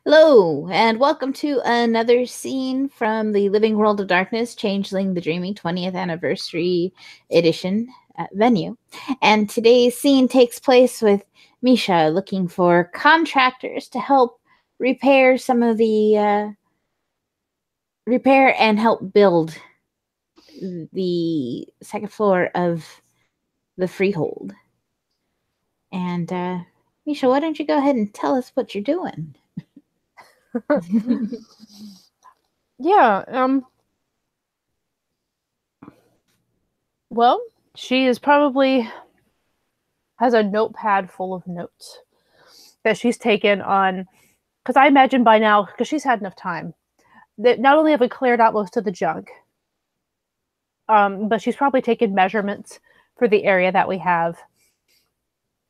Hello, and welcome to another scene from the Living World of Darkness, Changeling the Dreaming 20th Anniversary Edition venue. And today's scene takes place with Misha looking for contractors to help repair some of the repair and help build the second floor of the freehold. And Misha, why don't you go ahead and tell us what you're doing? Yeah, well, she is probably has a notepad full of notes that she's taken on, because I imagine by now, because she's had enough time, that not only have we cleared out most of the junk, but she's probably taken measurements for the area that we have,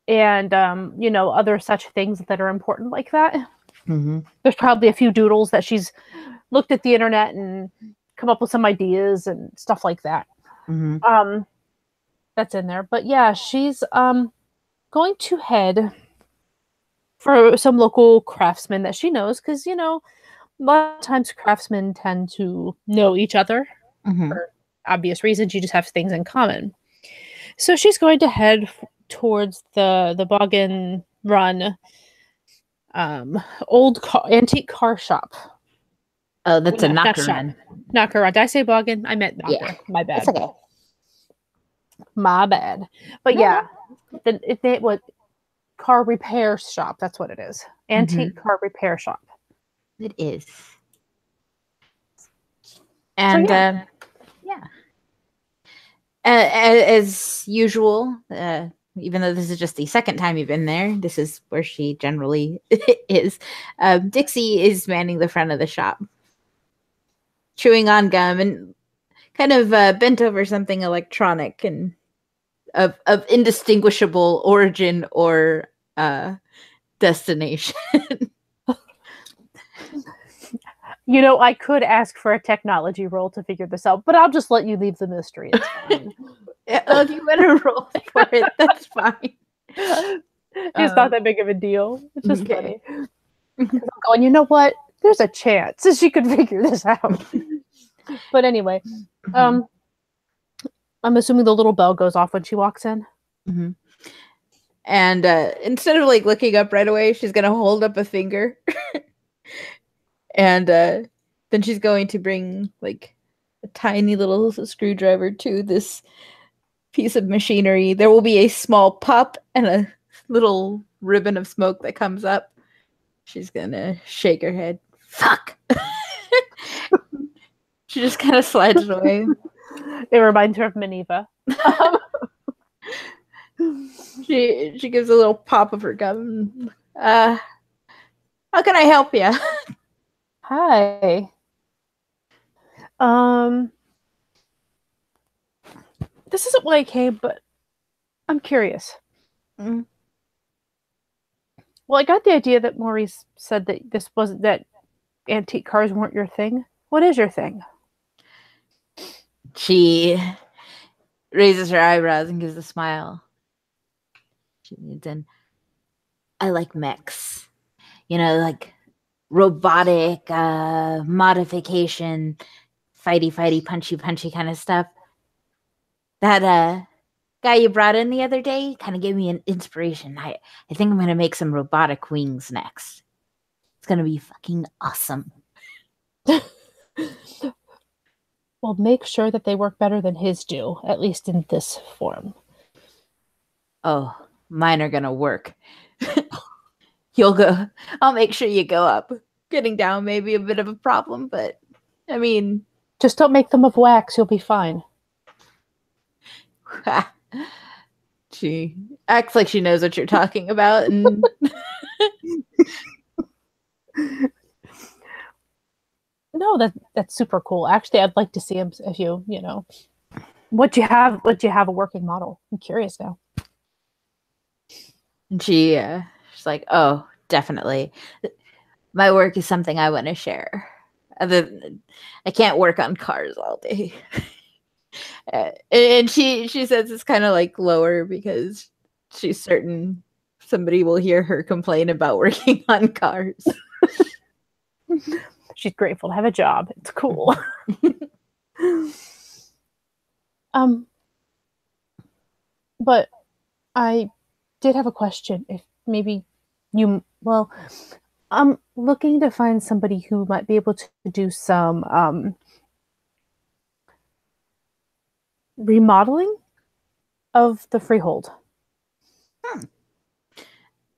and other such things that are important like that. Mm-hmm. There's probably a few doodles that she's looked at the internet and come up with some ideas and stuff like that. Mm-hmm. That's in there. But yeah, she's going to head for some local craftsmen that she knows, because a lot of times craftsmen tend to know each other Mm-hmm. for obvious reasons. You just have things in common. So she's going to head towards the Boggin Run antique car shop. Oh, that's a knocker run. Knocker Run. Did I say Boggin? I meant knocker. Yeah. My bad. That's okay. My bad. But No. yeah, what car repair shop. That's what it is. Antique car repair shop. It is. And So, yeah. As usual, even though this is just the second time you've been there, this is where she generally is. Dixie is manning the front of the shop, chewing on gum and kind of bent over something electronic and of indistinguishable origin or destination. I could ask for a technology roll to figure this out, but I'll just let you leave the mystery. It's fine. If you want to roll for it, that's fine. It's not that big of a deal. It's just Okay. funny. I'm going, you know what? There's a chance that she could figure this out. But anyway, I'm assuming the little bell goes off when she walks in. Mm-hmm. And instead of looking up right away, she's gonna hold up a finger. And then she's going to bring a tiny little screwdriver to this piece of machinery. There will be a small pop and a little ribbon of smoke that comes up. She's gonna shake her head. Fuck! She just kind of slides it away. It reminds her of Miniva. She gives a little pop of her gum. How can I help you? Hi. This isn't why I came, but I'm curious. Mm. Well, I got the idea that Maurice said that antique cars weren't your thing. What is your thing? She raises her eyebrows and gives a smile. She leans in. I like mechs. Robotic modification, fighty, punchy kind of stuff. That guy you brought in the other day kind of gave me an inspiration. I think I'm gonna make some robotic wings next. It's gonna be fucking awesome. Well, make sure that they work better than his do, at least in this form. Oh, mine are gonna work. You'll go. I'll make sure you go up. Getting down may be a bit of a problem, but I mean, just don't make them of wax. You'll be fine. She acts like she knows what you're talking about, and no, that's super cool. Actually, I'd like to see him if you what you have a working model. I'm curious now. And she's like, oh, definitely. My work is something I want to share. I can't work on cars all day. And she says it's kind of lower because she's certain somebody will hear her complain about working on cars. She's grateful to have a job. It's cool. um, but I did have a question. If maybe well, I'm looking to find somebody who might be able to do some remodeling of the freehold. Hmm.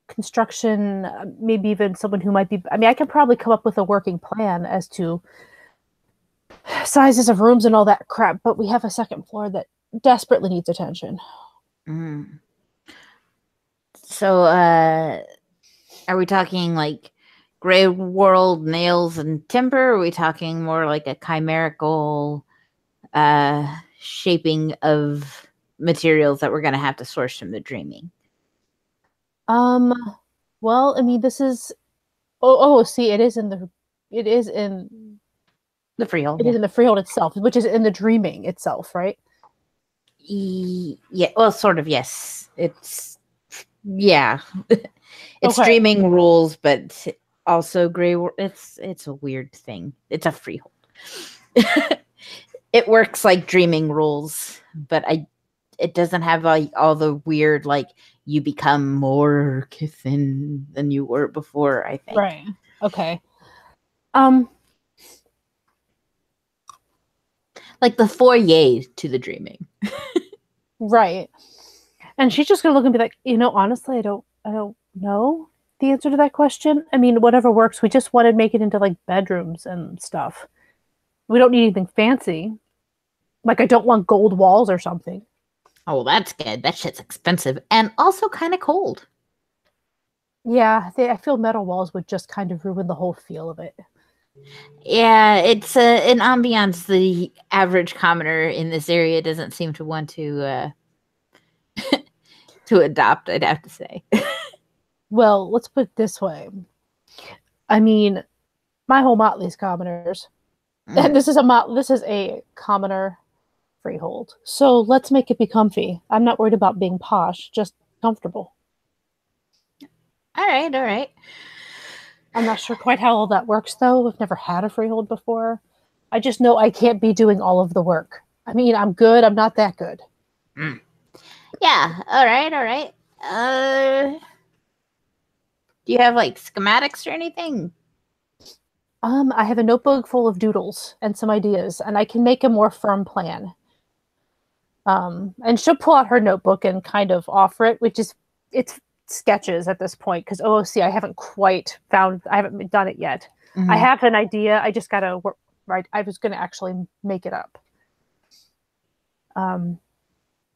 Construction, maybe even someone who might be. I mean, I could probably come up with a working plan as to sizes of rooms and all that crap, but we have a second floor that desperately needs attention. Mm. So, are we talking like gray world nails and timber? Or are we talking more like a chimerical shaping of materials that we're going to have to source from the dreaming? Um, well, I mean, this is see, it is in The freehold, it is yeah. in the freehold itself, which is in the dreaming itself, right? Yeah, well, sort of, yes. Yeah. It's Okay. dreaming rules, but also it's a weird thing. It's a freehold. It works like dreaming rules, but it doesn't have all the weird like you become more Kithin than you were before, I think. Right. Okay. Um, Like the foyer to the dreaming. right. And she's just gonna look and be like, honestly, I don't know the answer to that question. I mean, whatever works. We just want to make it into like bedrooms and stuff. We don't need anything fancy. Like, I don't want gold walls or something. Oh, that's good. That shit's expensive and also kind of cold. Yeah, I feel metal walls would just kind of ruin the whole feel of it. Yeah, it's an ambiance the average commoner in this area doesn't seem to want to adopt, I'd have to say. Well, let's put it this way. I mean, my whole motley's commoners, and Mm. this is a commoner freehold. So let's make it be comfy. I'm not worried about being posh, just comfortable. All right, all right. I'm not sure quite how all that works though. I've never had a freehold before. I just know I can't be doing all of the work. I mean, I'm good, I'm not that good. Mm. Yeah, all right, all right. Do you have like schematics or anything? I have a notebook full of doodles and some ideas, and I can make a more firm plan. And she'll pull out her notebook and kind of offer it, which is it's sketches at this point because OOC I haven't done it yet. I Mm-hmm. have an idea. I just gotta work right. I was gonna actually make it up. Um,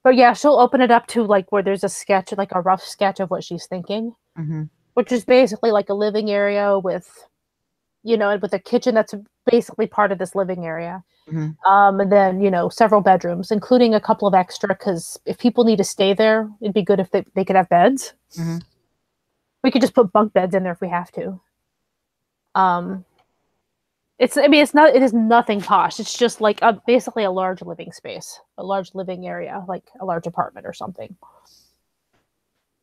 but yeah, she'll open it up to like where there's a sketch, like a rough sketch of what she's thinking, Mm-hmm. which is basically like a living area with, with a kitchen that's basically part of this living area. Mm-hmm. And then, several bedrooms, including a couple of extra, because if people need to stay there, it'd be good if they could have beds. Mm-hmm. We could just put bunk beds in there if we have to. Um, it is nothing posh. It's just like basically a large living space, a large living area, like a large apartment or something.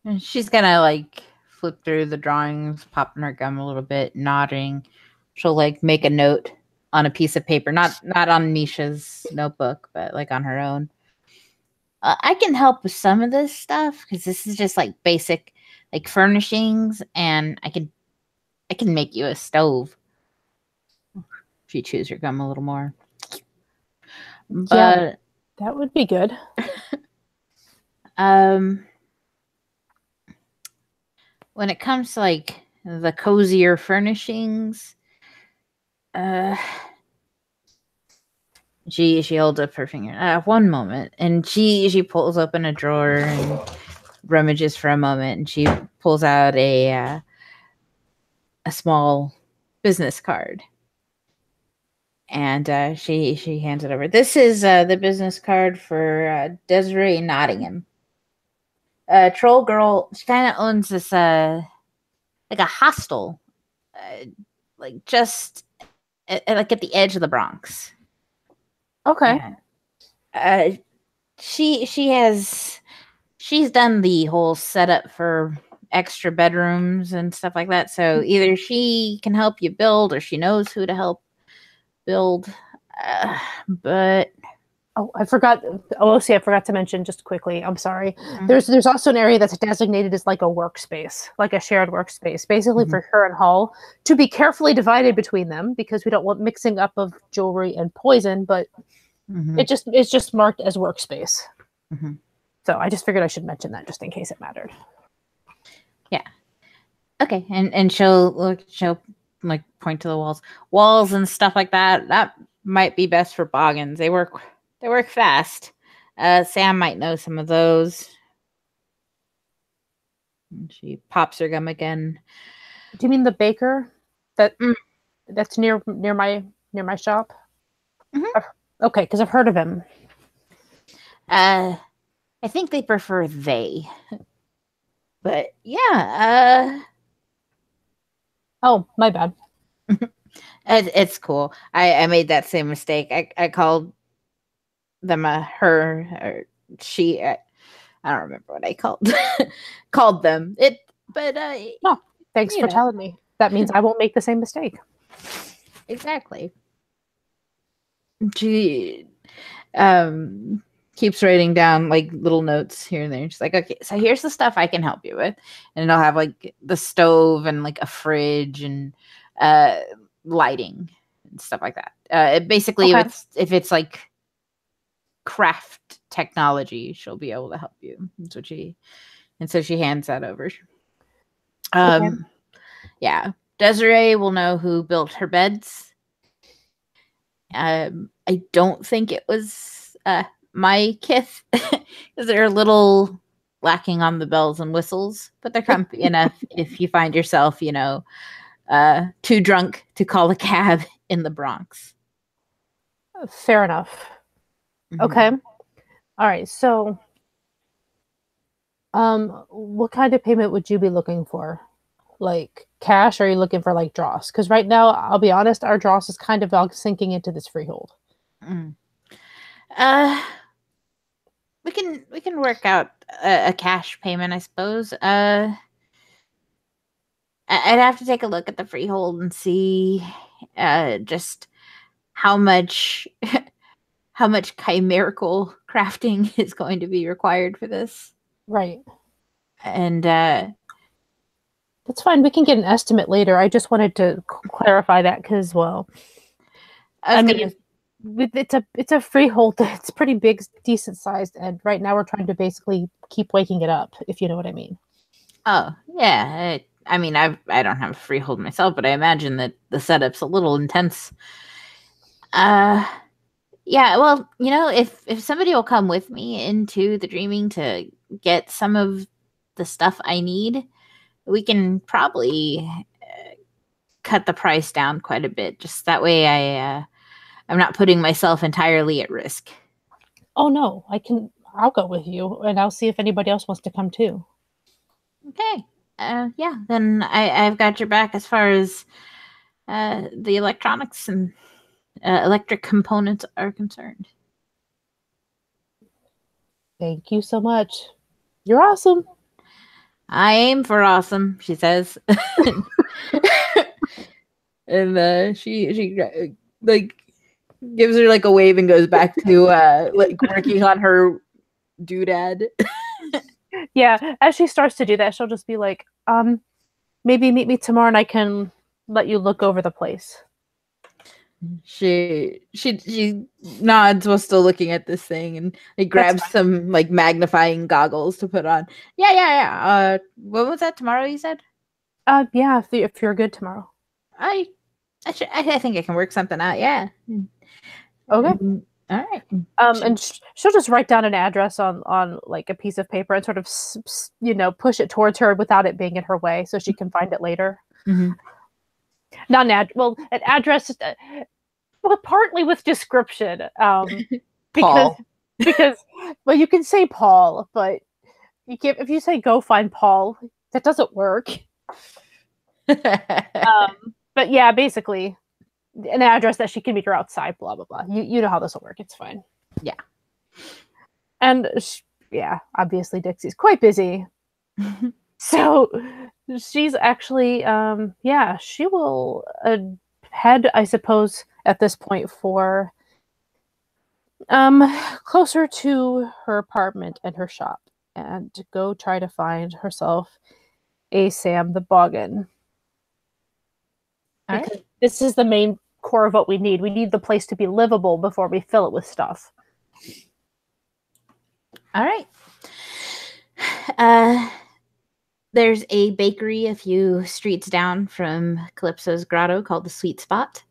And she's gonna like flip through the drawings, popping her gum a little bit, nodding. She'll like make a note on a piece of paper, not on Misha's notebook, but like on her own. I can help with some of this stuff because this is just like basic like furnishings, and I can make you a stove if you choose your gum a little more. Yeah, But that would be good. um, when it comes to like the cozier furnishings, uh, she holds up her finger. One moment, and she pulls open a drawer and rummages for a moment, and she pulls out a small business card, and she hands it over. This is the business card for Desiree Nottingham. Troll girl. She kind of owns this like a hostel, uh, like just like at the edge of the Bronx. Okay. And she she's done the whole setup for extra bedrooms and stuff like that. So either she can help you build, or she knows who to help build. But Oh, I forgot. Oh, see, I forgot to mention just quickly. I'm sorry. Mhm. There's also an area that's designated as like a workspace, like a shared workspace, basically for her and Hull to be carefully divided between them because we don't want mixing up of jewelry and poison. But it's just marked as workspace. So I just figured I should mention that just in case it mattered. Yeah. Okay. And she'll like point to the walls and stuff like that. That might be best for Boggins. They work fast. Sam might know some of those. And she pops her gum again. Do you mean the baker that's near my shop? Okay, because I've heard of him. I think they prefer they. But yeah. Oh, my bad. It's cool. I made that same mistake. I called them her or she. I don't remember what I called them. But thanks for telling me. That means I won't make the same mistake. Exactly. She keeps writing down like little notes here and there. She's like, okay, so here's the stuff I can help you with, and I'll have like the stove and like a fridge and lighting and stuff like that. Basically, if it's like craft technology, she'll be able to help you. That's what so she hands that over. Yeah, Desiree will know who built her beds. I don't think it was my kith because they're a little lacking on the bells and whistles, but they're comfy enough if you find yourself, too drunk to call a cab in the Bronx. Fair enough. Okay. All right. So, what kind of payment would you be looking for? Like cash, or are you looking for like dross? Because right now, I'll be honest, our dross is kind of sinking into this freehold. We can work out a cash payment, I suppose. I'd have to take a look at the freehold and see just how much chimerical crafting is going to be required for this. Right. And that's fine. We can get an estimate later. I just wanted to clarify that because, well, I mean, it's a freehold. It's pretty big, decent sized, and right now we're trying to basically keep waking it up, if you know what I mean. Oh yeah, I mean, I don't have a freehold myself, but I imagine that the setup's a little intense. Yeah, well, if somebody will come with me into the dreaming to get some of the stuff I need, we can probably cut the price down quite a bit. Just that way I'm not putting myself entirely at risk. Oh no, I'll go with you and I'll see if anybody else wants to come too. Okay. Yeah, then I've got your back as far as the electronics and electric components are concerned. Thank you so much. You're awesome. I aim for awesome, she says. And she like gives her like a wave and goes back to like working on her doodad. Yeah, as she starts to do that, she'll just be like, maybe meet me tomorrow and I can let you look over the place. She nods while still looking at this thing, and he grabs some like magnifying goggles to put on. Yeah. What was that, tomorrow you said? Yeah, if you're good tomorrow. I think I can work something out. Yeah. Okay. All right. And she'll just write down an address on like a piece of paper and sort of push it towards her without it being in her way, so she can find it later. Not an an address, well, partly with description, because well, you can say Paul, but if you say go find Paul, that doesn't work. But yeah, basically an address that she can meet her outside, blah blah blah. You know how this will work. It's fine. Yeah. And obviously Dixie's quite busy. So she's actually, yeah, she will head, I suppose, at this point for um closer to her apartment and her shop and go try to find herself a Sam the Boggin. All right. Because this is the main core of what we need. We need the place to be livable before we fill it with stuff. All right. Uh, there's a bakery a few streets down from Calypso's grotto called the Sweet Spot.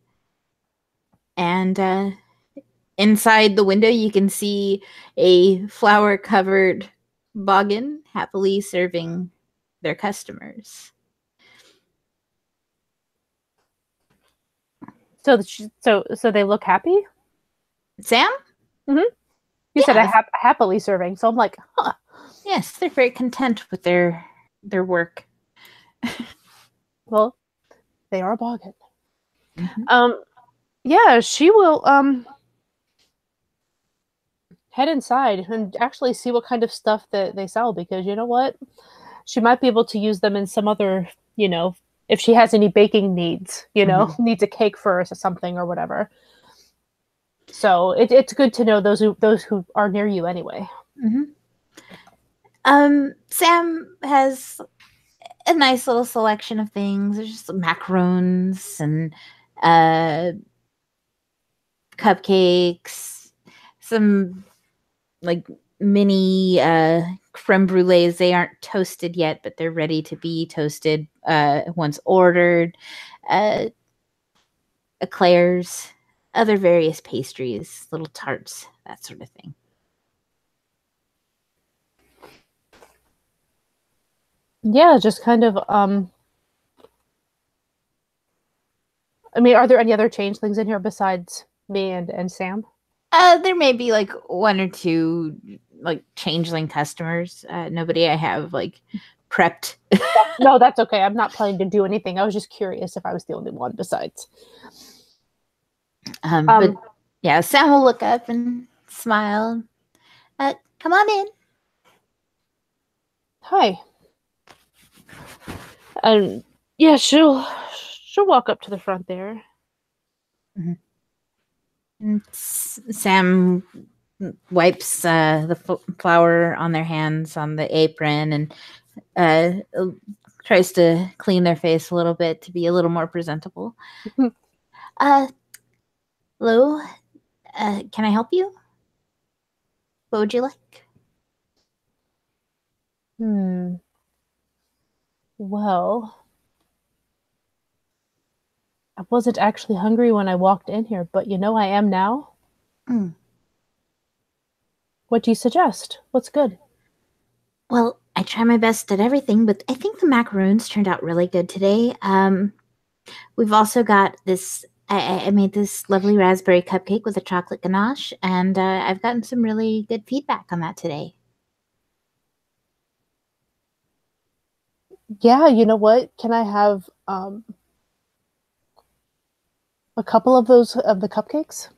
And inside the window, you can see a flower-covered boggin happily serving their customers. So they look happy. Sam? Mm-hmm. You said happily serving, so I'm like, huh. Yes, they're very content with their work. Well, they are a boggin. Mm-hmm. Yeah, she will head inside and actually see what kind of stuff that they sell, because you know what? She might be able to use them in some other, if she has any baking needs, Mm-hmm. needs a cake for something or whatever. So it's good to know those who are near you anyway. Mm-hmm. Sam has a nice little selection of things. There's just macarons and cupcakes, some like mini creme brulees. They aren't toasted yet, but they're ready to be toasted once ordered. Eclairs, other various pastries, little tarts, that sort of thing. Yeah, just kind of I mean, are there any other changelings in here besides me and Sam? There may be like one or two like changeling customers. Nobody I have like prepped. No, that's okay. I'm not planning to do anything. I was just curious if I was the only one besides. But yeah, Sam will look up and smile. Come on in. Hi. And yeah, she'll walk up to the front there. Mm-hmm. And Sam wipes the flour on their hands on the apron and tries to clean their face a little bit to be a little more presentable. Hello, can I help you? What would you like? Well, I wasn't actually hungry when I walked in here, but I am now. Mm. What do you suggest? What's good? Well, I try my best at everything, but I think the macaroons turned out really good today. We've also got this. I made this lovely raspberry cupcake with a chocolate ganache, and I've gotten some really good feedback on that today. Yeah, you know what? Can I have a couple of those of the cupcakes?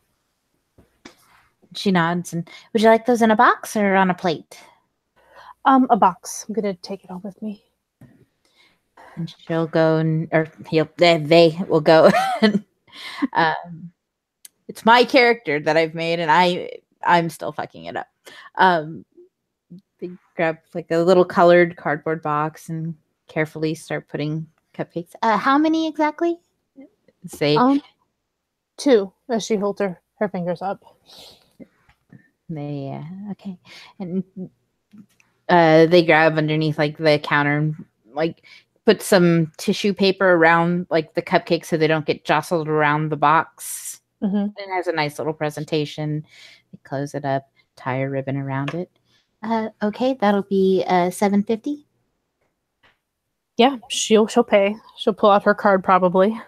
She nods. And would you like those in a box or on a plate? A box. I'm gonna take it home with me. And she'll go, they will go. And, it's my character that I've made, and I'm still fucking it up. They grab like a little colored cardboard box and carefully start putting cupcakes. How many exactly? Say 2, as she holds her fingers up. they okay, and they grab underneath like the counter and like put some tissue paper around like the cupcakes so they don't get jostled around the box. Mm-hmm. It has a nice little presentation. They close it up, tie a ribbon around it. Okay, that'll be $7.50. Yeah, she'll pay. She'll pull out her card probably.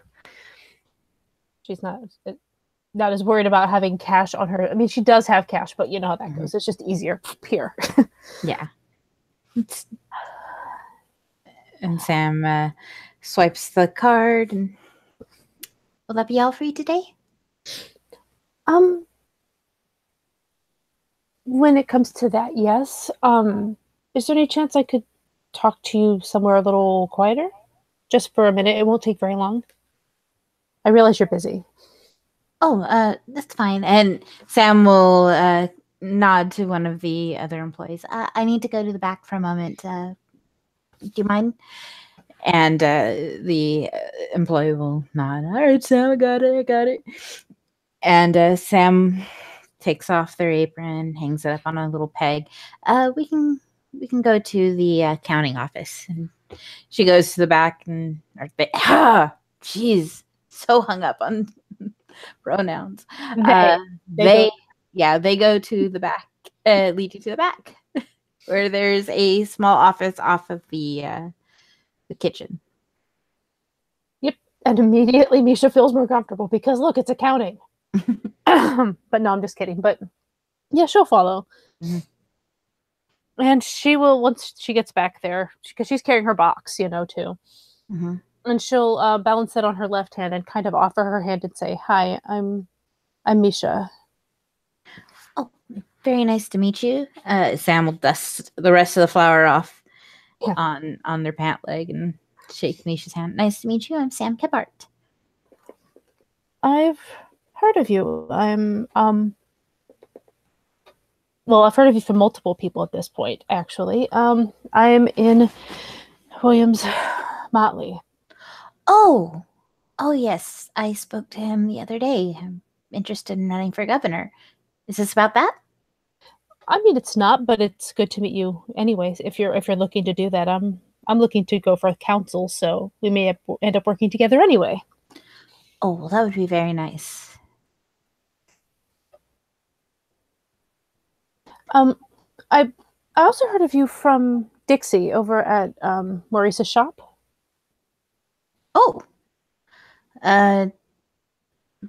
She's not as worried about having cash on her. I mean, she does have cash, but you know how that goes. It's just easier here. Yeah. And Sam swipes the card. And will that be all for you today? When it comes to that, yes. Is there any chance I could talk to you somewhere a little quieter? Just for a minute. It won't take very long. I realize you're busy. Oh, that's fine. And Sam will nod to one of the other employees. I need to go to the back for a moment. Do you mind? And the employee will nod. All right, Sam, I got it. And Sam takes off their apron, hangs it up on a little peg. We can go to the accounting office. And she goes to the back and jeez, so hung up on pronouns. They They go to the back, lead you to the back, where there's a small office off of the kitchen. Yep. And immediately Misha feels more comfortable because look, it's accounting. But no, I'm just kidding. But yeah, she'll follow. Mm-hmm. And she will, once she gets back there, because she's carrying her box, too. Mm-hmm. And she'll balance it on her left hand and kind of offer her hand and say, "Hi, I'm Misha." Oh, very nice to meet you. Sam will dust the rest of the flour off on their pant leg and shake Misha's hand. Nice to meet you. I'm Sam Kephart. I've heard of you. Well, I've heard of you from multiple people at this point, actually. I'm in Williams Motley. Oh yes. I spoke to him the other day. I'm interested in running for governor. Is this about that? I mean, it's not, but it's good to meet you anyways. If you're looking to do that, I'm looking to go for council, so we may end up working together anyway. Oh, well, that would be very nice. I also heard of you from Dixie over at Maurice's shop. Oh,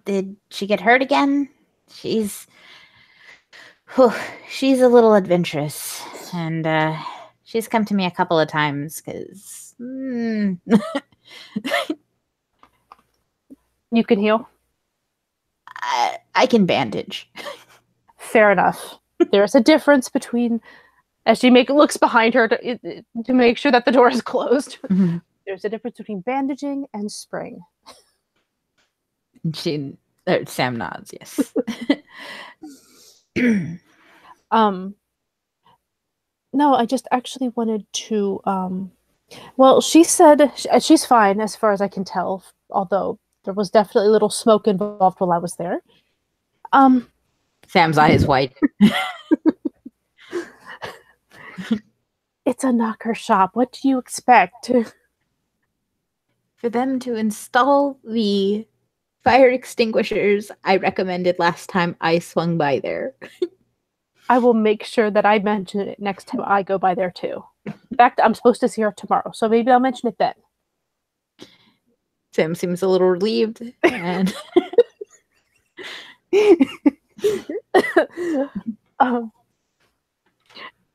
did she get hurt again? She's a little adventurous, and she's come to me a couple of times because You can heal. I can bandage. Fair enough. There's a difference between, as she looks behind her to make sure that the door is closed. Mm-hmm. There's a difference between bandaging and spraying. Sam nods. Yes. No, I just actually wanted to. Well, she said she's fine as far as I can tell. Although there was definitely a little smoke involved while I was there. Sam's eyes white. It's a knocker shop. What do you expect? For them to install the fire extinguishers I recommended last time I swung by there. I will make sure that I mention it next time I go by there too. In fact, I'm supposed to see her tomorrow, so maybe I'll mention it then. Sam seems a little relieved. And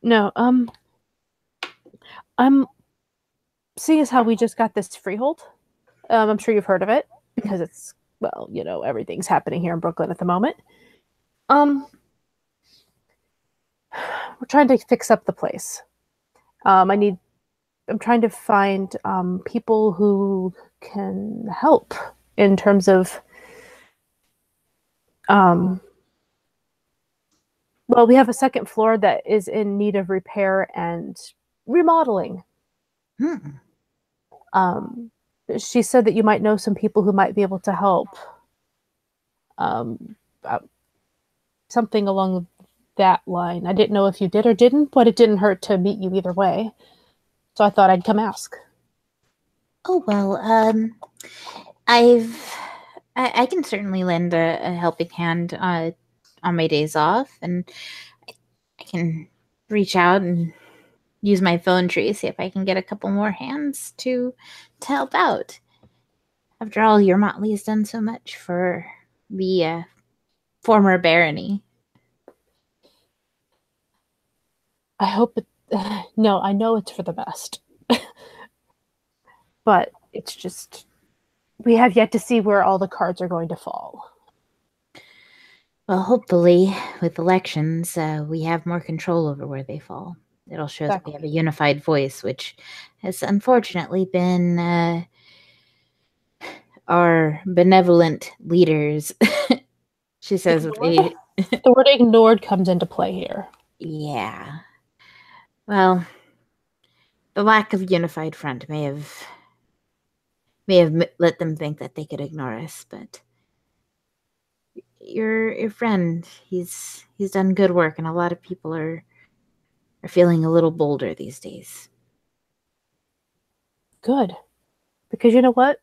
no, I'm seeing as how we just got this freehold. I'm sure you've heard of it because it's, well, everything's happening here in Brooklyn at the moment. We're trying to fix up the place. I'm trying to find people who can help in terms of well, we have a second floor that is in need of repair and remodeling. She said that you might know some people who might be able to help. Something along that line. I didn't know if you did or didn't, but it didn't hurt to meet you either way. So I thought I'd come ask. Oh, well, I can certainly lend a helping hand on my days off, and I can reach out and use my phone tree, see if I can get a couple more hands to help out. After all, your Motley has done so much for the former barony. I hope it. No, I know it's for the best. But it's just, we have yet to see where all the cards are going to fall. Well, hopefully, with elections, we have more control over where they fall. It'll show that we Exactly. have a unified voice, which has unfortunately been our benevolent leaders. She says with Ignored? a The word ignored comes into play here. yeah. Well, the lack of unified front may have let them think that they could ignore us, but your friend, he's done good work, and a lot of people are feeling a little bolder these days. Good. Because you know what?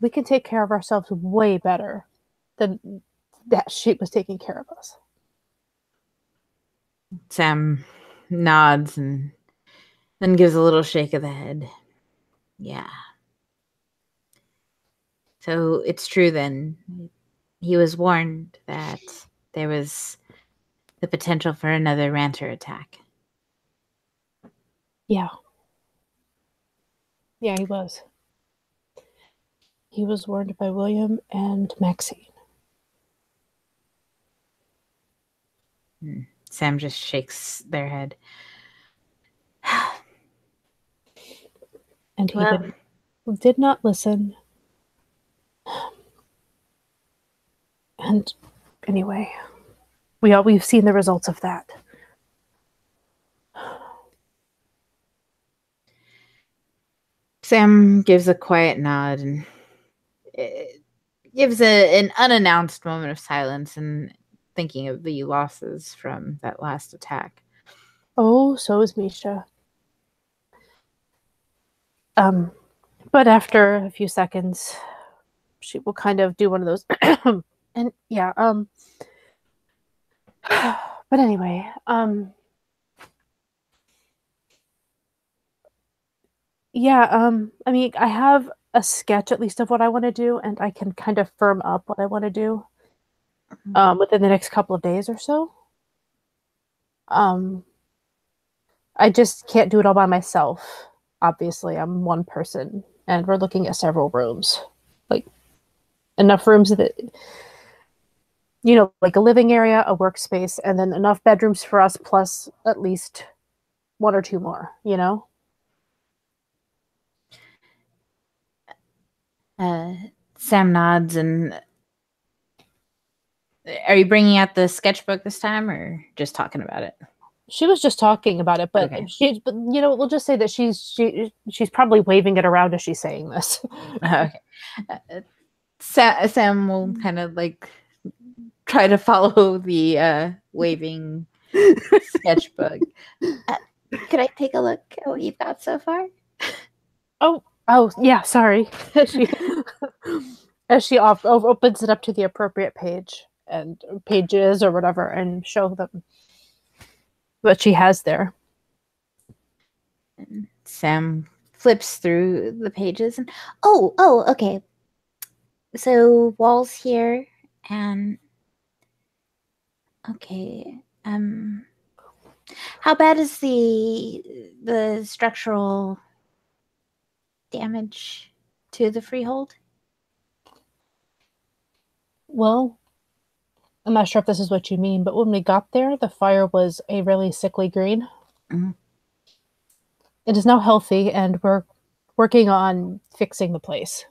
We can take care of ourselves way better than that sheep was taking care of us. Sam nods and then gives a little shake of the head. Yeah. So it's true then. He was warned that there was the potential for another ranter attack. Yeah. Yeah, he was. He was warned by William and Maxine. Sam just shakes their head. And he Well, did not listen. And anyway, we've seen the results of that. Sam gives a quiet nod and gives an unannounced moment of silence and thinking of the losses from that last attack. Oh, so is Misha. But after a few seconds, she will kind of do one of those and yeah, but anyway, yeah, I mean, I have a sketch at least of what I want to do, and I can kind of firm up what I want to do within the next couple of days or so. Um, I just can't do it all by myself. Obviously, I'm one person, and we're looking at several rooms, like enough rooms that like a living area, a workspace, and then enough bedrooms for us, plus at least one or two more. Sam nods and are you bringing out the sketchbook this time or just talking about it? She was just talking about it, but Okay. we'll just say that she's probably waving it around as she's saying this. Okay. Sam will kind of like try to follow the waving sketchbook. Could I take a look at what you've got so far? Oh, yeah, sorry. she as she opens it up to the appropriate page and pages or whatever, and show them what she has there. And Sam flips through the pages and okay. So walls here and okay. How bad is the structural damage to the freehold? Well, I'm not sure if this is what you mean, but when we got there, the fire was a really sickly green. Mm-hmm. It is now healthy, and we're working on fixing the place.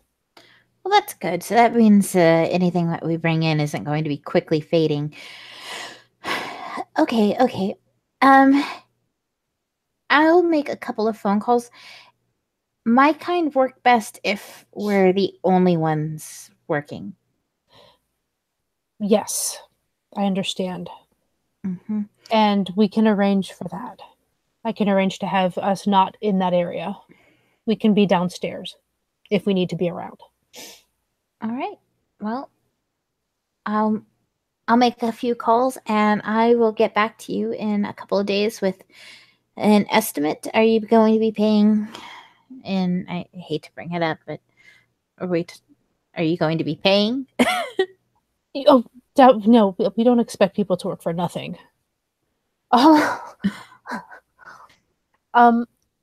Well, that's good. So that means anything that we bring in isn't going to be quickly fading. Okay. I'll make a couple of phone calls. My kind work best if we're the only ones working. Yes, I understand. Mm-hmm. And we can arrange for that. I can arrange to have us not in that area. We can be downstairs if we need to be around. All right. Well, I'll make a few calls and I will get back to you in a couple of days with an estimate. Are you going to be paying? And I hate to bring it up, but are you going to be paying? Oh, no, we don't expect people to work for nothing.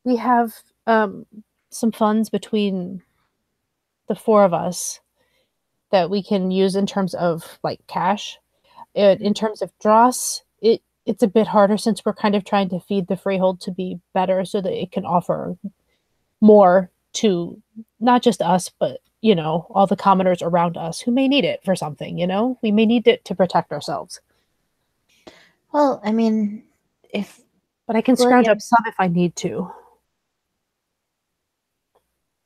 We have some funds between the four of us that we can use in terms of like cash. In terms of dross, it's a bit harder since we're kind of trying to feed the freehold to be better so that it can offer more to not just us, but all the commoners around us who may need it for something. We may need it to protect ourselves. Well, I mean, if But I can scrounge up Williams, some if I need to.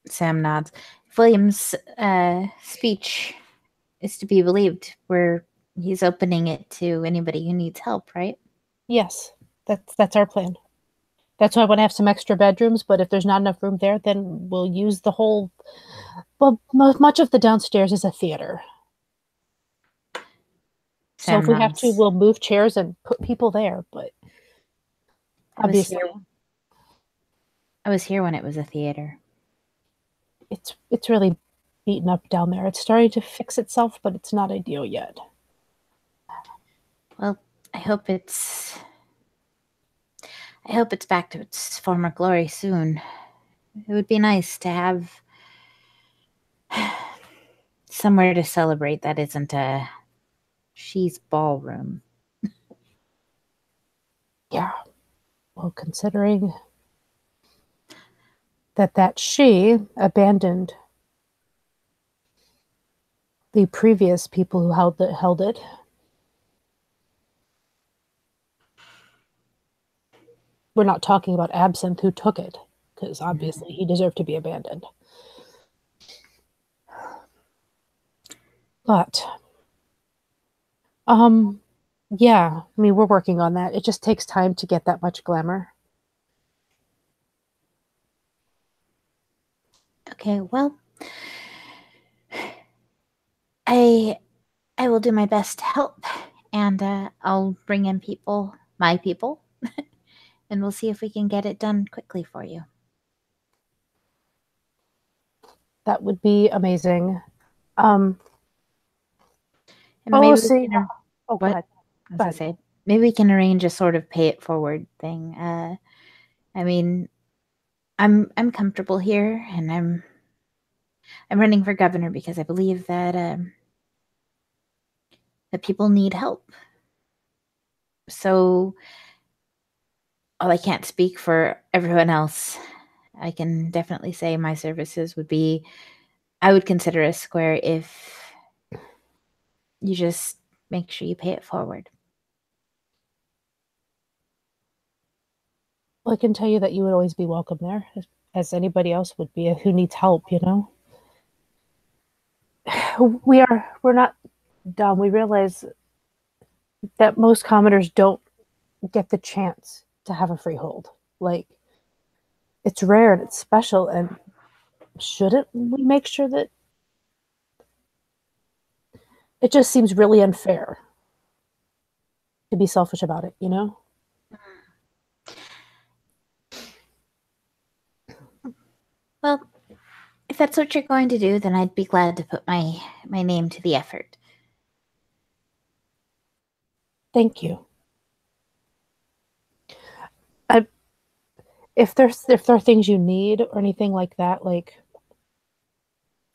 Sam nods. If Williams' speech is to be believed, where he's opening it to anybody who needs help, right? Yes, that's our plan. That's why I want to have some extra bedrooms, but if there's not enough room there, then we'll use the whole. Well, much of the downstairs is a theater. So Sam if we have to, nods. we'll move chairs and put people there. But I was obviously, here. I was here when it was a theater. it's really beaten up down there. It's starting to fix itself, but it's not ideal yet. Well, I hope it's. I hope it's back to its former glory soon. It would be nice to have somewhere to celebrate that isn't a she's ballroom. Yeah. Well, considering that she abandoned the previous people who held it. We're not talking about Absinthe who took it, because obviously he deserved to be abandoned. But yeah, I mean we're working on that. It just takes time to get that much glamour. Okay, well, I I will do my best to help, and I'll bring in people, my people, and we'll see if we can get it done quickly for you. That would be amazing. And Oh, maybe we see. can. Oh, go What? ahead. As Go I ahead. say, maybe we can arrange a sort of pay it forward thing. I mean, I'm comfortable here, and I'm running for governor because I believe that people need help. So, while I can't speak for everyone else, I can definitely say my services would be. I would consider a square if you just make sure you pay it forward. Well, I can tell you that you would always be welcome there, as anybody else would be who needs help. We're not dumb. We realize that most commoners don't get the chance to have a freehold. Like, it's rare and it's special, and shouldn't we make sure that it just seems really unfair to be selfish about it? Well, if that's what you're going to do, then I'd be glad to put my name to the effort. Thank you. I, if there are things you need or anything like that, like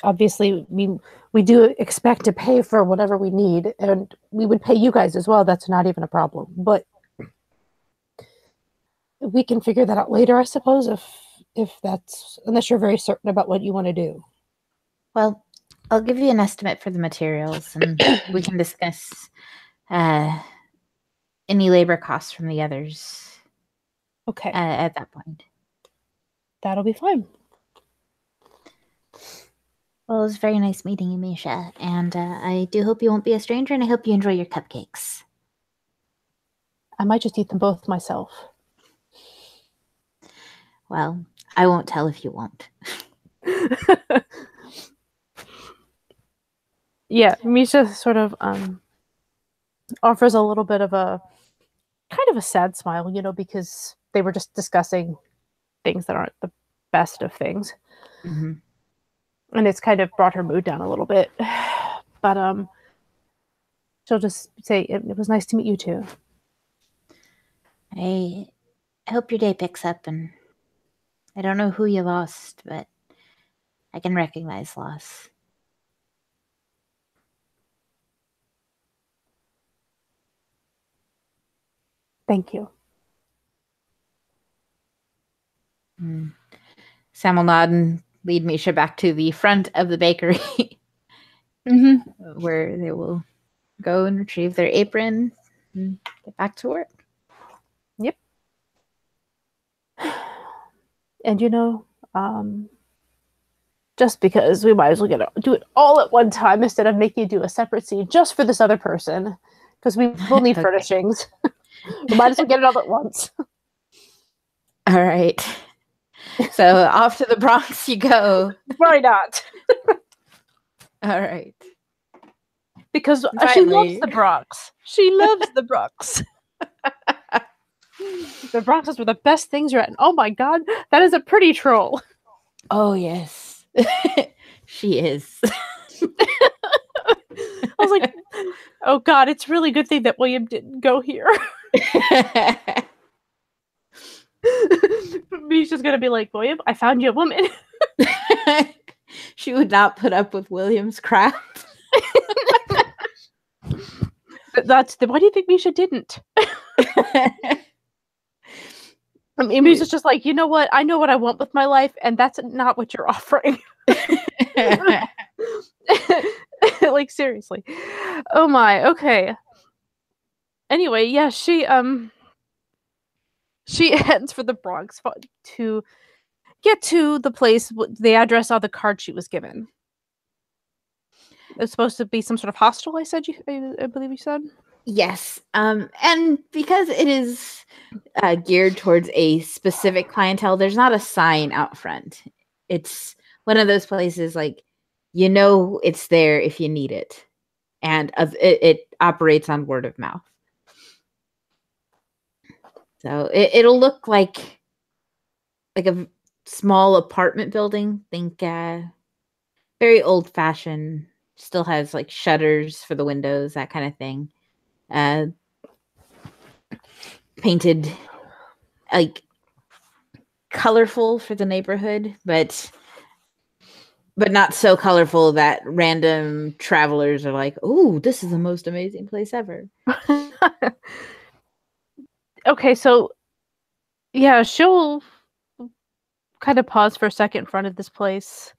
obviously we do expect to pay for whatever we need, and we would pay you guys as well. That's not even a problem. But we can figure that out later, I suppose, if that's unless you're very certain about what you want to do. Well, I'll give you an estimate for the materials, and we can discuss uh, any labor costs from the others Okay, at that point. that'll be fine. Well, it was very nice meeting you, Misha, and I do hope you won't be a stranger, and I hope you enjoy your cupcakes. I might just eat them both myself. Well, I won't tell if you won't. Yeah, Misha sort of offers a little bit of a kind of a sad smile, because they were just discussing things that aren't the best of things. Mm-hmm. And it's kind of brought her mood down a little bit. But she'll just say it was nice to meet you too. I hope your day picks up, and I don't know who you lost, but I can recognize loss. Thank you. Sam will nod and lead Misha back to the front of the bakery where they will go and retrieve their apron and get back to work. Yep. And just because we might as well do it all at one time instead of making you do a separate scene just for this other person, because we will need furnishings. We might as well get it all at once. All right. So off to the Bronx you go. Why not? All right. Because she loves the Bronx. She loves the Bronx. The Bronx is where the best things are at. And oh my god, that is a pretty troll. Oh, yes. She is. I was like, oh god, it's really good thing that William didn't go here. Misha's gonna be like, William, I found you a woman. She would not put up with William's crap. Why do you think Misha didn't? I mean, Misha's just like, you know what? I know what I want with my life, and that's not what you're offering. Like, seriously. Oh my, okay. Anyway, yeah, she heads for the Bronx to get to the place, the address on the card she was given. It's supposed to be some sort of hostel, I believe you said? Yes. And because it is geared towards a specific clientele, there's not a sign out front. It's one of those places like, it's there if you need it. And it operates on word of mouth. So it'll look like a small apartment building. Think very old fashioned. Still has like shutters for the windows, that kind of thing. Painted like colorful for the neighborhood, but not so colorful that random travelers are like, "Oh, this is the most amazing place ever." Okay, so yeah, she'll kind of pause for a second in front of this place.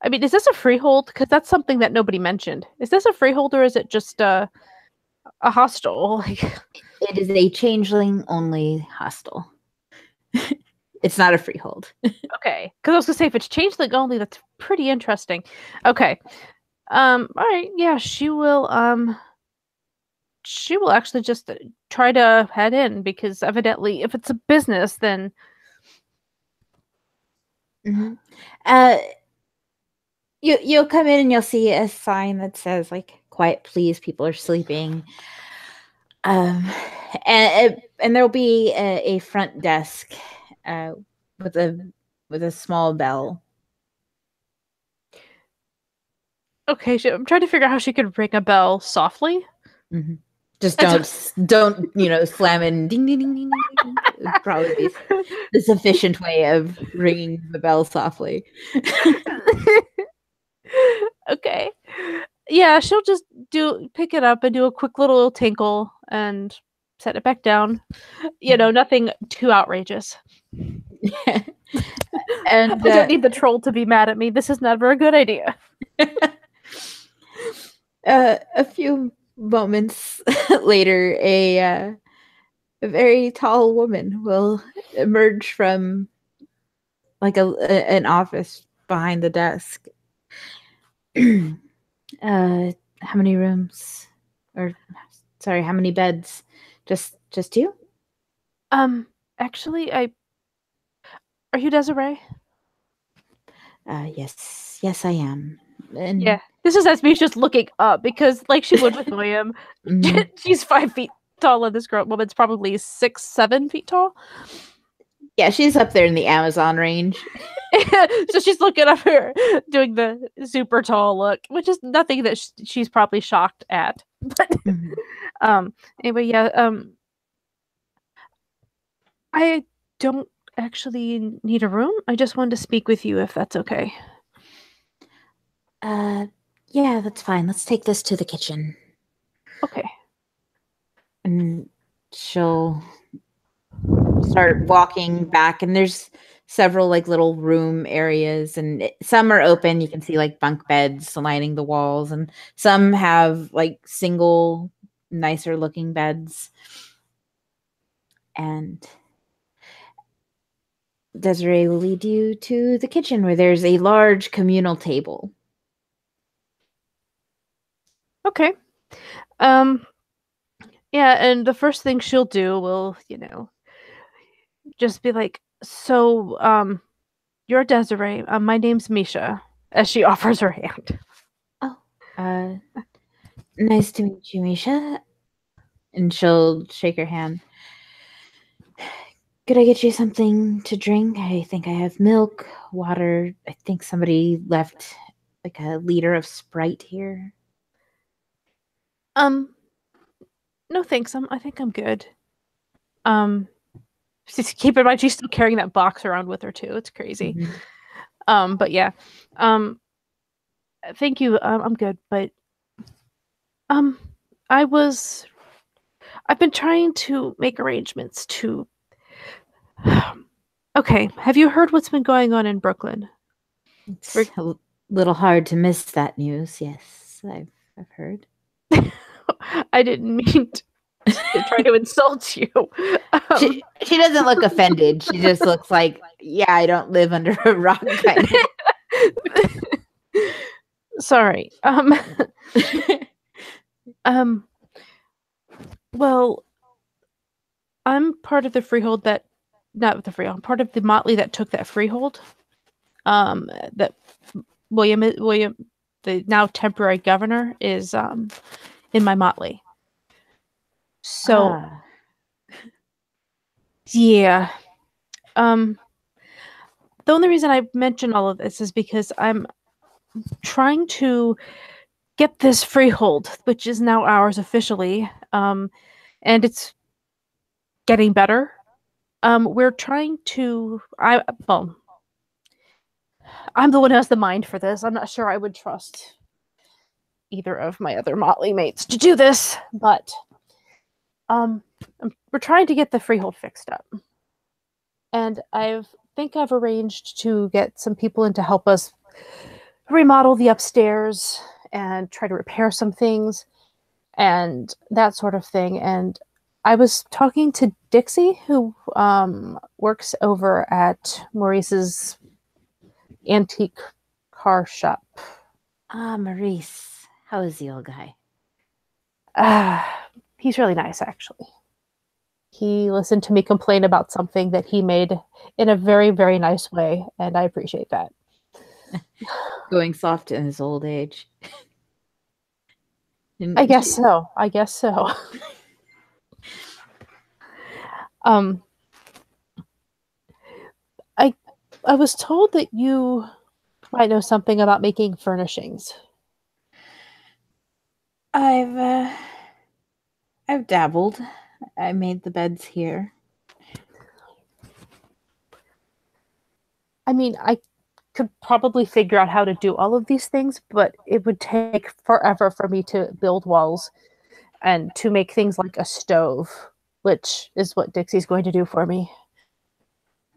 I mean, is this a freehold? Because that's something that nobody mentioned. Is this a freehold or is it just a hostel? Like, it is a changeling only hostel. It's not a freehold. Okay, because I was gonna say if it's changeling only, that's pretty interesting. Okay, all right, yeah, she will actually just try to head in because evidently, if it's a business, then you'll come in and you'll see a sign that says like "Quiet, please. People are sleeping." And there'll be a front desk with a small bell. Okay, I'm trying to figure out how she could ring a bell softly. Mm-hmm. Just don't slam in ding ding ding ding ding. It'd probably be the sufficient way of ringing the bell softly. Okay. Yeah, she'll just pick it up and do a quick little tinkle and set it back down. Nothing too outrageous. And I don't need the troll to be mad at me. This is never a good idea. A few moments later, a very tall woman will emerge from like an office behind the desk. How many rooms? Or sorry, how many beds? Just you? Actually, are you Desiree? Yes, I am. And yeah, this is as me just looking up because, like she would with William, she's 5 feet tall, and this woman's probably 6-7 feet tall. Yeah, she's up there in the Amazon range. So she's looking up her, doing the super tall look, which is nothing that she's probably shocked at. But anyway, yeah. I don't actually need a room. I just wanted to speak with you, if that's okay. Yeah, that's fine. Let's take this to the kitchen. Okay. And she'll start walking back, and there's several like little room areas, and some are open. You can see like bunk beds lining the walls, and some have like single, nicer looking beds. And Desiree will lead you to the kitchen where there's a large communal table. Okay. Yeah, and the first thing she'll do will, just be like, so, you're Desiree. My name's Misha, as she offers her hand. Oh, nice to meet you, Misha. And she'll shake her hand. Could I get you something to drink? I think I have milk, water. I think somebody left like a liter of Sprite here. No thanks. I think I'm good. Just keep in mind she's still carrying that box around with her too. It's crazy. But yeah. Thank you. I'm good, but um I've been trying to make arrangements to Okay, have you heard what's been going on in Brooklyn? It's a little hard to miss that news. Yes, I've heard. I didn't mean to try to insult you. She doesn't look offended. She just looks like, yeah, I don't live under a rock kind of. Sorry. Well, I'm part of the freehold that not the freehold. I'm part of the motley that took that freehold. That William, the now temporary governor, is in my motley. So, yeah. The only reason I mention all of this is because I'm trying to get this freehold, which is now ours officially, and it's getting better. We're trying to. I'm the one who has the mind for this. I'm not sure I would trust either of my other motley mates to do this, but we're trying to get the freehold fixed up, and I've arranged to get some people in to help us remodel the upstairs and try to repair some things and that sort of thing. And I was talking to Dixie, who works over at Maurice's antique car shop. Maurice. How is the old guy? He's really nice, actually. He listened to me complain about something that he made in a very, very nice way, and I appreciate that. Going soft in his old age. I guess so. I was told that you might know something about making furnishings. I've dabbled. I made the beds here. I mean, I could probably figure out how to do all of these things, but it would take forever for me to build walls and to make things like a stove, which is what Dixie's going to do for me.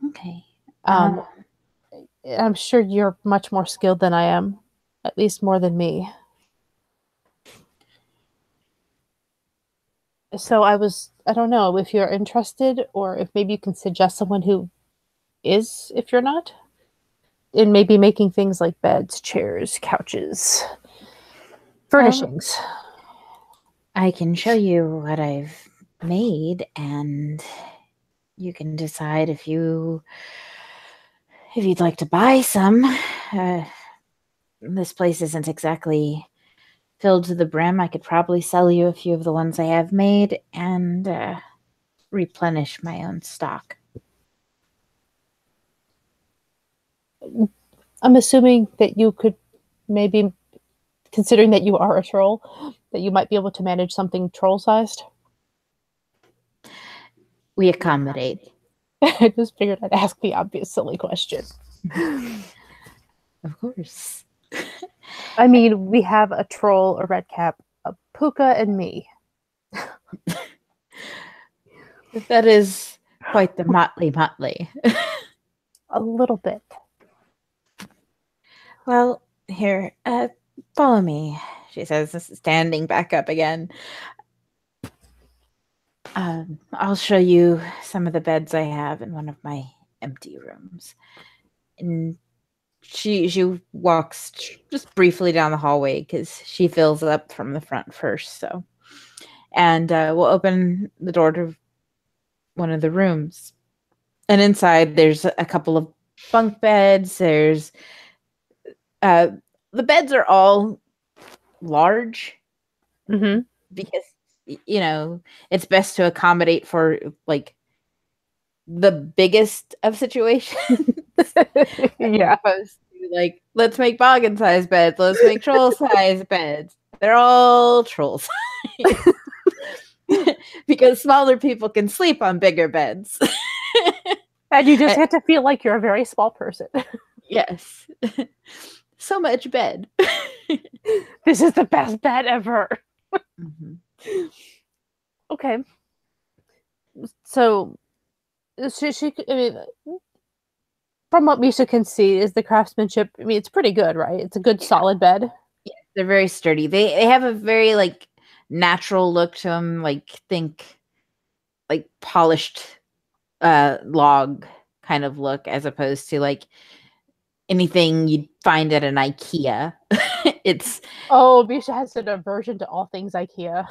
Okay. I'm sure you're much more skilled than I am, at least more than me. So I don't know if you're interested, or if maybe you can suggest someone who is, if you're not, in maybe making things like beds, chairs, couches, furnishings. I can show you what I've made, and you can decide if you'd like to buy some. This place isn't exactly filled to the brim. I could probably sell you a few of the ones I have made and replenish my own stock. I'm assuming that you could maybe, considering that you are a troll, that you might be able to manage something troll-sized. We accommodate. I just figured I'd ask the obvious silly question. Of course. I mean, we have a troll, a redcap, a puka, and me. That is quite the motley. A little bit. Well, here, follow me, she says, standing back up again. I'll show you some of the beds I have in one of my empty rooms. And she walks just briefly down the hallway because she fills up from the front first. So, and we'll open the door to one of the rooms. And inside, there's a couple of bunk beds. There's the beds are all large because it's best to accommodate for like the biggest of situations. Yeah. Opposed to like, let's make boggin size beds, let's make troll size beds. They're all troll size. Because smaller people can sleep on bigger beds. And you just have to feel like you're a very small person. Yes. So much bed. This is the best bed ever. Okay. So she I mean, from what Misha can see, is the craftsmanship, I mean, it's pretty good, right? It's a good solid bed. Yeah, they're very sturdy. They have a very like natural look to them, like think like polished log kind of look, as opposed to like anything you'd find at an IKEA. It's Misha has an aversion to all things IKEA,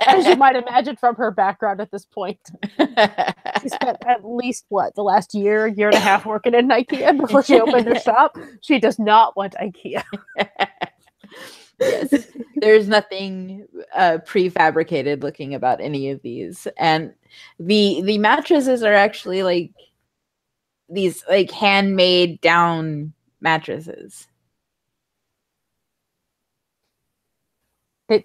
as you might imagine from her background at this point. She spent at least the last year and a half working in IKEA before she opened her shop. She does not want IKEA. Yes, there's nothing prefabricated looking about any of these, and the mattresses are actually like these like handmade down mattresses.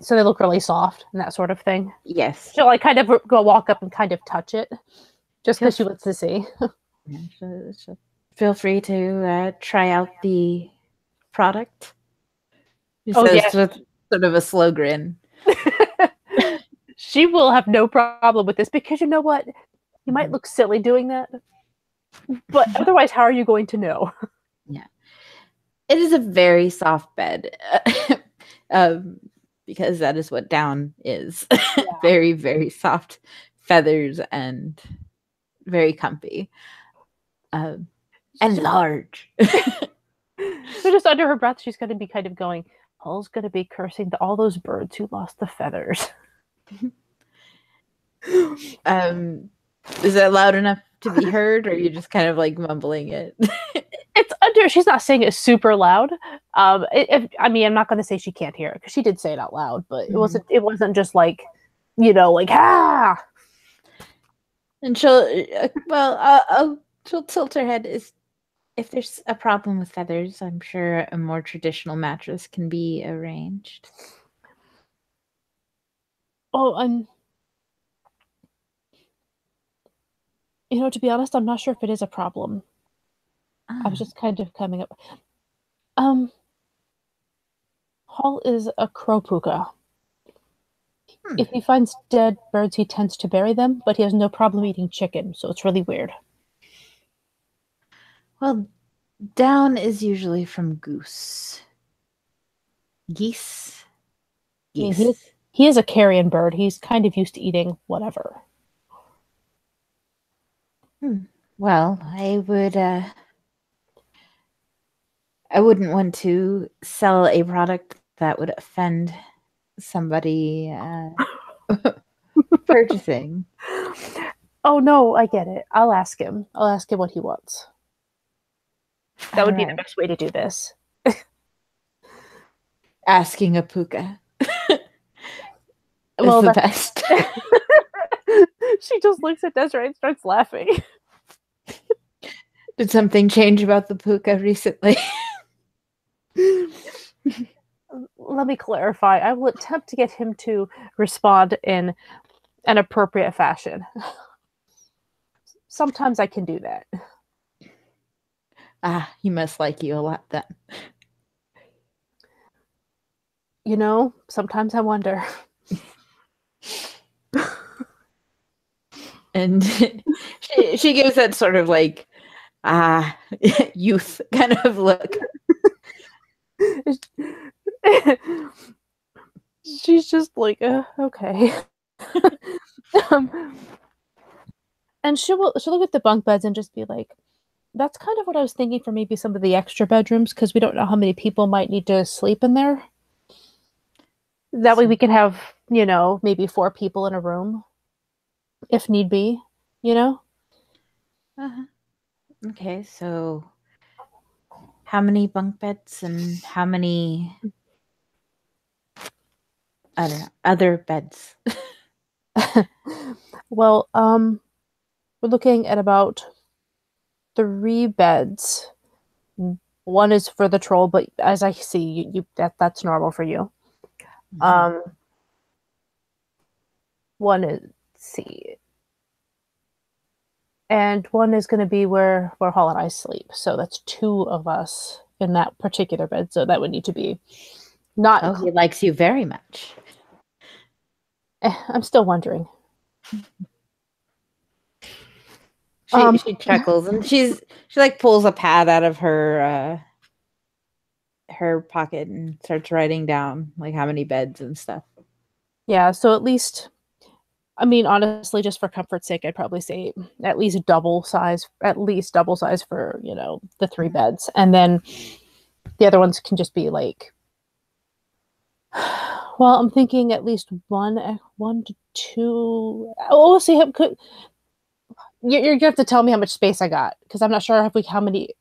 So they look really soft and that sort of thing. Yes, She'll like kind of go walk up and kind of touch it, just because she wants to see. Feel free to try out the product. She Oh, says yes. with sort of a slow grin. She will have no problem with this, because you know what? You might look silly doing that, but otherwise, how are you going to know? Yeah. It is a very soft bed, because that is what down is. Yeah. Very, very soft feathers and very comfy. And large. So just under her breath, she's going to be kind of going, Paul's going to be cursing to all those birds who lost the feathers. Is that loud enough to be heard, or are you just kind of like mumbling it? It's under. She's not saying it super loud. I mean, I'm not going to say she can't hear it, because she did say it out loud, but it wasn't. It wasn't just like, like ah. And she'll she'll tilt her head. If there's a problem with feathers, I'm sure a more traditional mattress can be arranged. Oh, to be honest, I'm not sure if it is a problem. I was just kind of coming up. Hall is a crow puka. If he finds dead birds, he tends to bury them, but he has no problem eating chicken, so it's really weird. Well, down is usually from goose. Geese? Geese. I mean, he is a carrion bird. He's kind of used to eating whatever. Well, I wouldn't want to sell a product that would offend somebody purchasing. Oh, no, I get it. I'll ask him. I'll ask him what he wants. That would be the best way to do this. Asking a puka. Well, the best. She just looks at Desiree and starts laughing. Did something change about the puka recently? Let me clarify. I will attempt to get him to respond in an appropriate fashion. Sometimes I can do that. He must like you a lot then. Sometimes I wonder. And She gives that sort of like youth kind of look. She's just like, okay. um, and she'll look at the bunk beds and just be like, that's kind of what I was thinking for maybe some of the extra bedrooms, because we don't know how many people might need to sleep in there. That way we can have, maybe 4 people in a room if need be, you know? Uh-huh. Okay, so how many bunk beds and how many, I don't know, other beds? Well, we're looking at about 3 beds. One is for the troll, but as I see, that's normal for you. Um, one is, let's see, and one is going to be where Hall and I sleep. So that's 2 of us in that particular bed. So that would need to be not. Oh, he likes you very much. I'm still wondering. She chuckles and she like pulls a pad out of her pocket and starts writing down like how many beds and stuff. Yeah, so at least, I mean, honestly, just for comfort's sake, I'd probably say at least double size for, the 3 beds. And then the other ones can just be like, well, I'm thinking at least 1 to 2. Oh, we'll see. You're going to have to tell me how much space I got, because I'm not sure how many.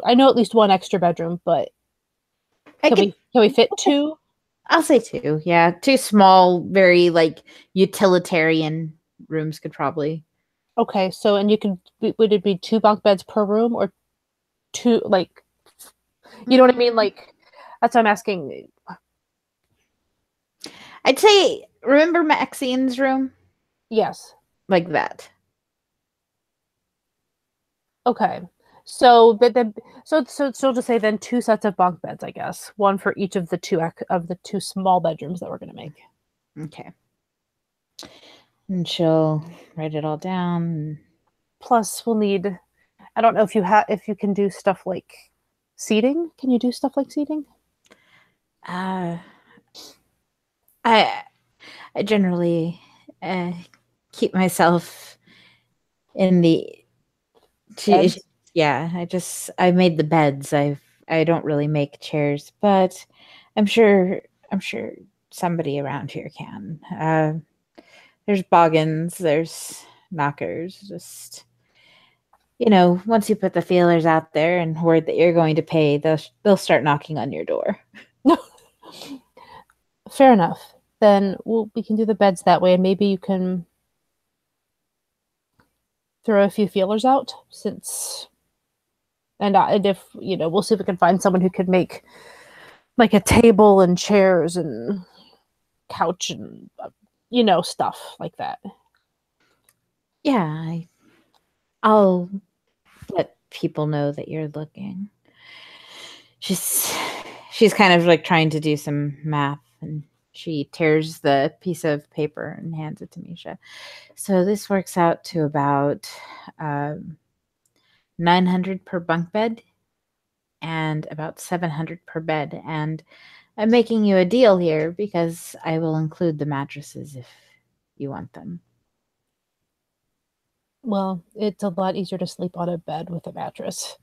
I know at least 1 extra bedroom, but can we fit 2? I'll say 2. Yeah, 2 small, very like utilitarian rooms could probably. Okay, so and would it be 2 bunk beds per room, or 2, like, you know what I mean? Like, that's what I'm asking. I'd say, remember Maxine's room? Yes. Like that. Okay. So, but then, so just say then 2 sets of bunk beds, I guess, 1 for each of the 2 small bedrooms that we're gonna make. Okay. And she'll write it all down. Plus, we'll need. I don't know if you can do stuff like seating. Can you do stuff like seating? I generally keep myself in the. Yeah, I made the beds. I don't really make chairs, but I'm sure somebody around here can. There's boggins, there's knockers. Just once you put the feelers out there and word that you're going to pay, they'll start knocking on your door. No. Fair enough. Then we can do the beds that way, and maybe you can throw a few feelers out, and if we'll see if we can find someone who could make like a table and chairs and couch and stuff like that. Yeah, I'll let people know that you're looking. She's kind of like trying to do some math, and she tears the piece of paper and hands it to Misha. So this works out to about 900 per bunk bed and about 700 per bed. And I'm making you a deal here because I will include the mattresses if you want them. Well, it's a lot easier to sleep on a bed with a mattress.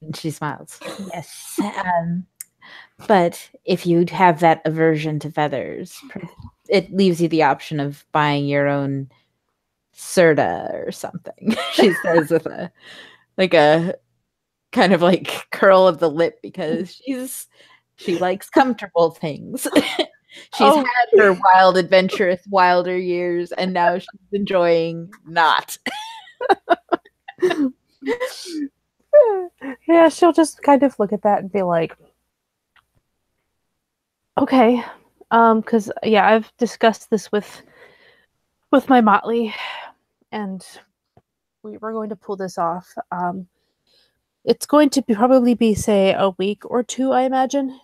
And she smiles. Yes. But if you have that aversion to feathers, it leaves you the option of buying your own Serta or something. She says with a kind of like curl of the lip because she likes comfortable things. She's had her wild, adventurous, wilder years, and now she's enjoying not. Yeah, she'll just kind of look at that and be like, okay, because yeah, I've discussed this with my motley, and we're going to pull this off. It's going to probably be, say, a week or 2, I imagine,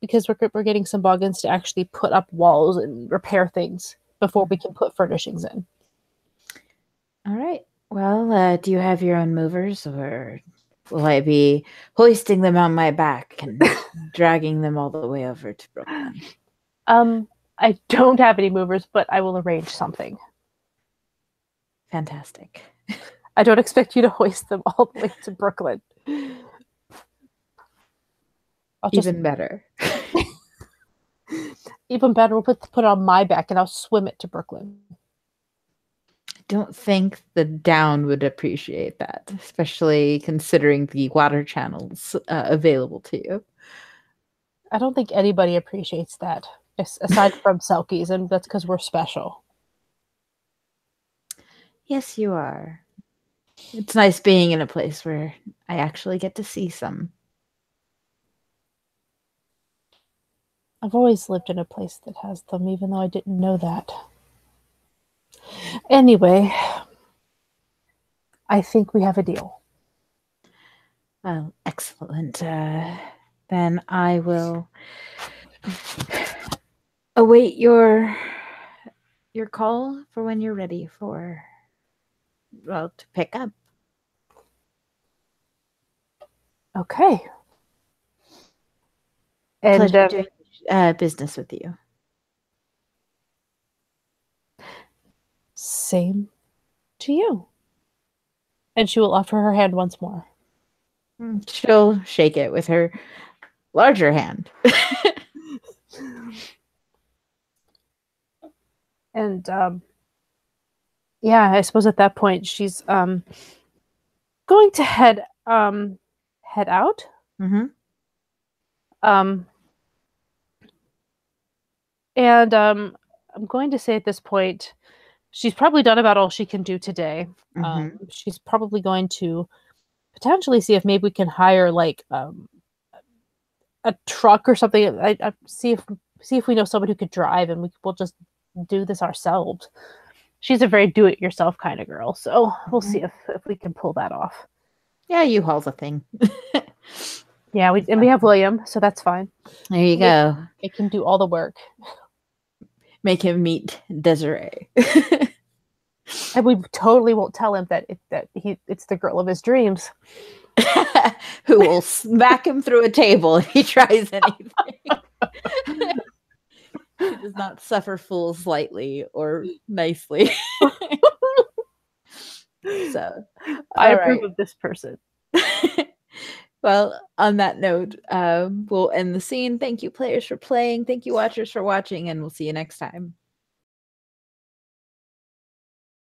because we're getting some boggins to actually put up walls and repair things before we can put furnishings in. All right. Well, do you have your own movers, or will I be hoisting them on my back and dragging them all the way over to Brooklyn? I don't have any movers, but I will arrange something. Fantastic. I don't expect you to hoist them all the way to Brooklyn. I'll just Even better. even better. We'll put it on my back, and I'll swim it to Brooklyn. I don't think the Down would appreciate that, especially considering the water channels available to you. I don't think anybody appreciates that, aside from Selkies, and that's because we're special. Yes, you are. It's nice being in a place where I actually get to see some. I've always lived in a place that has them, even though I didn't know that. Anyway, I think we have a deal. Well, excellent. Then I will await your call for when you're ready for to pick up. Okay. And Pleasure doing business with you. same to you. And she will offer her hand once more. She'll shake it with her larger hand. And yeah, I suppose at that point she's going to head out. Mm-hmm. And I'm going to say at this point, she's probably done about all she can do today. Mm-hmm. She's probably going to potentially see if maybe we can hire like a truck or something. I see if we know someone who could drive, and we'll just do this ourselves. She's a very do-it-yourself kind of girl, so we'll see if we can pull that off. Yeah, U-Haul's a thing. Yeah, we have William, so that's fine. There you go. Make him do all the work. Make him meet Desiree. And we totally won't tell him that it's the girl of his dreams. Who will smack him through a table if he tries anything. She does not suffer fools lightly or nicely. So I approve of this person. Well, on that note, we'll end the scene. Thank you, players, for playing. Thank you, watchers, for watching, and we'll see you next time.